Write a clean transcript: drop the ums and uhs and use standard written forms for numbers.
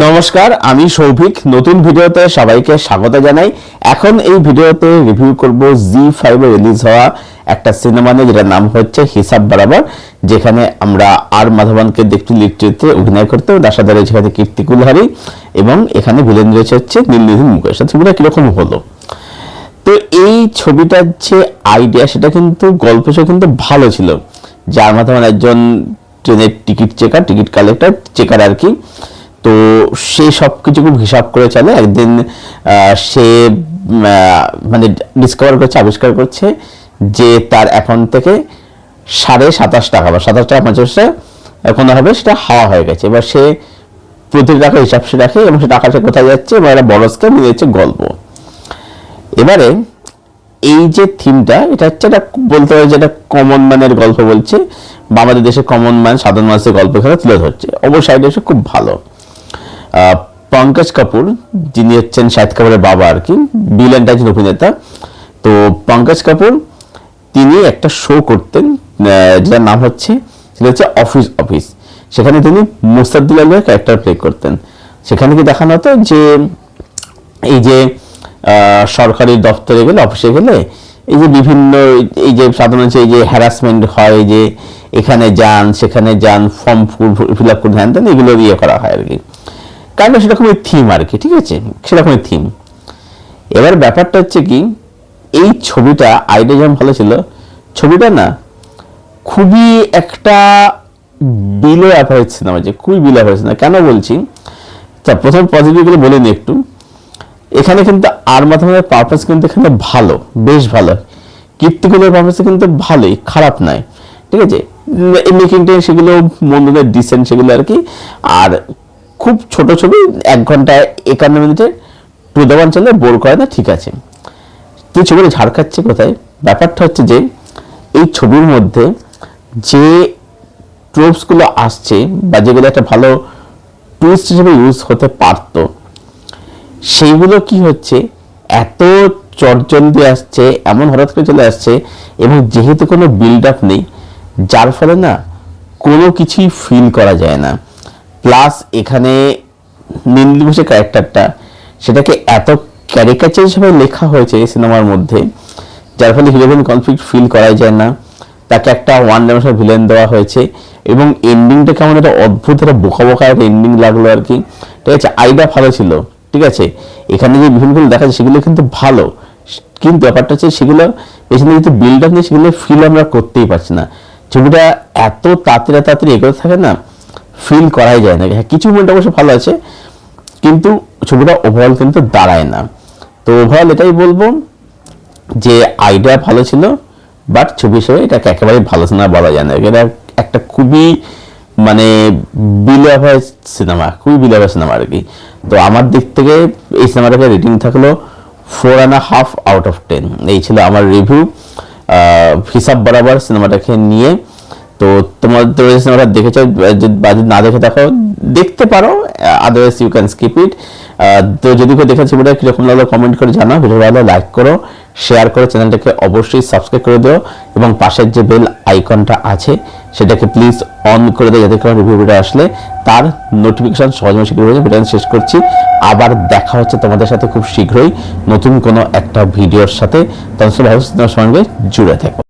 নমস্কার, আমি সৌভিক। নতুন ভিডিওতে সবাইকে স্বাগত জানাই। এখন এই ভিডিওতে রিভিউ করব জি5 এ রিলিজ হওয়া একটা সিনেমা নিয়ে, যেটার নাম হচ্ছে হিসাব বরাবর, যেখানে আমরা আর মাধবনকে দেখতে লিড চরিত্রে অভিনয় করতে, তার সাথে রয়েছে এখানে কীর্তি কুলহারি এবং এখানে ভিলেন রয়েছে হচ্ছে নীলনিধি মুকেশ। ছবিটা কিরকম হলো? তো এই ছবিটার যে আইডিয়া, সেটা কিন্তু গল্প কিন্তু ভালো ছিল। যে আর মাধবন একজন ট্রেনের টিকিট কালেক্টর চেকার আর কি। তো সে সব কিছু খুব হিসাব করে চলে। একদিন সে মানে আবিষ্কার করছে যে তার অ্যাকাউন্ট থেকে 27.5 টাকা বা 27 টাকা 50 পয়সা এখন হবে, সেটা হাওয়া হয়ে গেছে। এবার সে প্রতিটি টাকা হিসাব সে রাখে এবং সে টাকাটা কোথায় যাচ্ছে, এবার একটা বড় স্ক্যাম নিয়ে যাচ্ছে গল্প। এবারে এই যে থিমটা, এটা হচ্ছে একটা বলতে পারে যে এটা কমন ম্যানের গল্প বলছে, বা আমাদের দেশে কমন ম্যান সাধারণ মানুষের গল্প এখানে তুলে ধরছে। অবশ্যই আইডিয়া খুব ভালো। পঙ্কজ কাপুর, যিনি হচ্ছেন শাহিদ কাপুরের বাবা আর কি, ভিলেনটা একজন অভিনেতা। তো পঙ্কজ কাপুর তিনি একটা শো করতেন, যেটার নাম হচ্ছে অফিস। সেখানে তিনি মুস্তাফিজুর আলমের ক্যারেক্টার প্লে করতেন। সেখানে কি দেখানো হতো যে এই যে সরকারি দপ্তরে গেলে, অফিসে গেলে এই যে বিভিন্ন এই যে সাধারণত এই যে হ্যারাসমেন্ট হয়, যে এখানে যান সেখানে যান, ফর্ম ফিল আপ করে হ্যান তেন, এগুলো ইয়ে করা হয় আর কি। কারণ সেরকমই থিম আর কি, ঠিক আছে, সেরকমই থিম। এবার ব্যাপারটা হচ্ছে কি, এই ছবিটা আইডিয়া যেমন ভালো ছিল, ছবিটা না খুবই একটা বিলো অ্যাভারেজ সিনেমা, যে খুবই বিলো অ্যাভারেজ সিনেমা। কেন বলছি, তা প্রথম পজিটিভগুলো বলে নিই একটু। এখানে কিন্তু আর মাধবনের পারপাস কিন্তু এখানে ভালো, বেশ ভালো। কীর্তিকুলের পারপাস কিন্তু ভালোই, খারাপ নয়, ঠিক আছে। মেকিংটা সেগুলো মন্ডলের ডিসেন্ট সেগুলো আর কি। আর খুব ছোট ছবি, 1 ঘন্টা 51 মিনিটে টু দ্য ওয়ান চলে, বোর করে না, ঠিক আছে। তুই ছবিটা ঝাড় খাচ্ছে কোথায়? ব্যাপারটা হচ্ছে যে এই ছবির মধ্যে যে ট্রোপসগুলো আসছে বা যেগুলো একটা ভালো টুইস্ট হিসেবে ইউজ হতে পারত, সেইগুলো কি হচ্ছে এত চটজলদি আসছে, এমন হঠাৎ করে চলে আসছে, এবং যেহেতু কোনো বিল্ড আপ নেই, যার ফলে না কোনো কিছুই ফিল করা যায় না। প্লাস এখানে নীলনিধি মুকেশের ক্যারেক্টারটা, সেটাকে এত ক্যারিকেচার হিসেবে লেখা হয়েছে এই সিনেমার মধ্যে, যার ফলে হিরোইন কনফ্লিক্ট ফিল করাই যায় না। তাকে একটা ওয়ান ডাইমেনশনাল ভিলেন দেওয়া হয়েছে এবং এন্ডিংটা কেমন একটা অদ্ভুত, একটা বোকা একটা এন্ডিং লাগলো আর কি, ঠিক আছে। আইডিয়া ভালো ছিল, ঠিক আছে। এখানে যে বিভিন্নগুলো দেখা যায় সেগুলো কিন্তু ভালো, কিন্তু ব্যাপারটা হচ্ছে সেগুলো পেছনে কিন্তু বিল্ড আপ নেই, সেগুলো ফিল আমরা করতেই পারছি না। ছবিটা এত তাড়াতাড়ি এগোতে থাকে না, ফিল করাই যায় না। হ্যাঁ, কিছু মোমেন্ট অবশ্য ভালো আছে, কিন্তু ছবিটা ওভারঅল কিন্তু দাঁড়ায় না। তো ওভারঅল এটাই বলবো যে আইডিয়া ভালো ছিল, বাট ছবি হিসেবে এটাকে একেবারে ভালো সিনেমা বলা যায় না। এটা একটা খুবই মানে বিলো অ্যাভারেজ সিনেমা, খুবই বিলো অ্যাভারেজ সিনেমা আর কি। তো আমার দিক থেকে এই সিনেমাটাকে রেটিং থাকলো 4.5 আউট অফ 10। এই ছিল আমার রিভিউ হিসাব বরাবর সিনেমাটাকে নিয়ে। তো তোমাদের সিনেমাটা দেখেছো বা যদি না দেখে থাকো, দেখতে পারো, otherwise you can skip it. তো যদি কেউ দেখে ছবিটা কীরকম লাগলো কমেন্ট করে জানাও, ভিডিও ভালো লাইক করো, শেয়ার করো, চ্যানেলটাকে অবশ্যই সাবস্ক্রাইব করে দিও এবং পাশের যে বেল আইকনটা আছে সেটাকে প্লিজ অন করে দিও, যাতে করে রিভিউটা আসলে তার নোটিফিকেশন সহজে ভিডিও শেষ করছি। আবার দেখা হচ্ছে তোমাদের সাথে খুব শীঘ্রই নতুন কোনো একটা ভিডিওর সাথে। তোমার সঙ্গে জুড়ে থাকো।